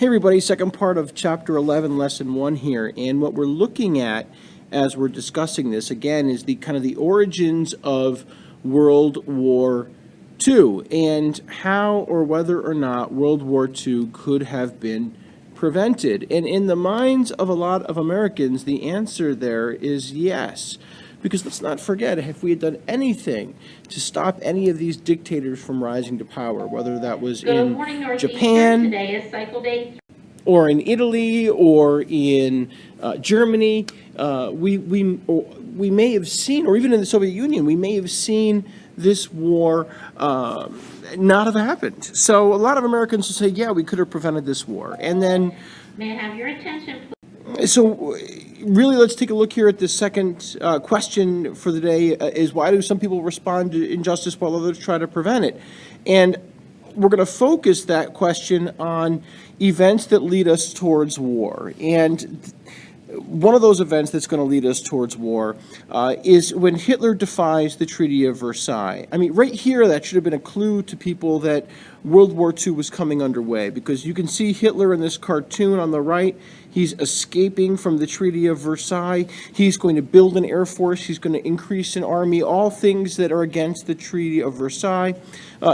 Hey everybody, second part of chapter 11, lesson 1 here, and what we're looking at as we're discussing this again is the kind of the origins of World War II and how or whether or not World War II could have been prevented. And in the minds of a lot of Americans, the answer there is yes. Because let's not forget, if we had done anything to stop any of these dictators from rising to power, whether that was in Japan, today is cycle day, or in Italy, or in Germany, we may have seen, or even in the Soviet Union, we may have seen this war not have happened. So a lot of Americans will say, yeah, we could have prevented this war. And then, may I have your attention, please? so really, let's take a look here at the second question for the day is why do some people respond to injustice while others try to prevent it? And we're going to focus that question on events that lead us towards war. And one of those events that's going to lead us towards war is when Hitler defies the Treaty of Versailles. I mean, right here, that should have been a clue to people that World War II was coming underway, because you can see Hitler in this cartoon on the right. He's escaping from the Treaty of Versailles. He's going to build an air force. He's going to increase an army, all things that are against the Treaty of Versailles.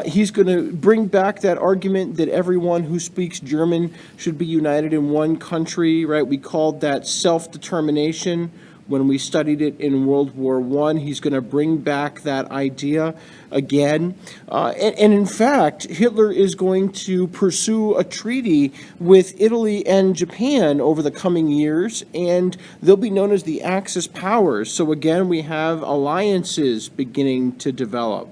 He's going to bring back that argument that everyone who speaks German should be united in one country, right? We called that self-determination when we studied it in World War I. He's going to bring back that idea again. And in fact, Hitler is going to pursue a treaty with Italy and Japan over the coming years, and they'll be known as the Axis powers. So again, we have alliances beginning to develop.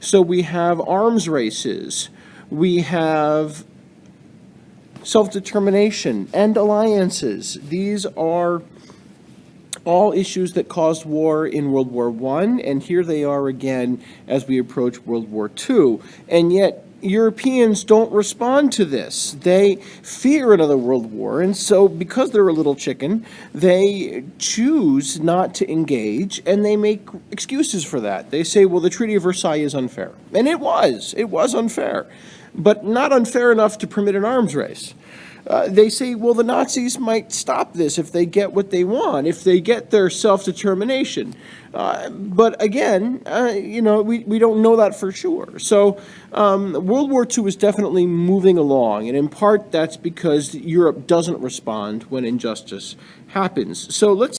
So we have arms races. We have self-determination and alliances. These are all issues that caused war in World War I, and here they are again as we approach World War II. And yet, Europeans don't respond to this. They fear another world war, and so because they're a little chicken, they choose not to engage, and they make excuses for that. They say, well, the Treaty of Versailles is unfair. And it was unfair, but not unfair enough to permit an arms race. They say, well, the Nazis might stop this if they get what they want, if they get their self-determination. But again, we don't know that for sure. So World War II is definitely moving along, and in part that's because Europe doesn't respond when injustice happens. So let's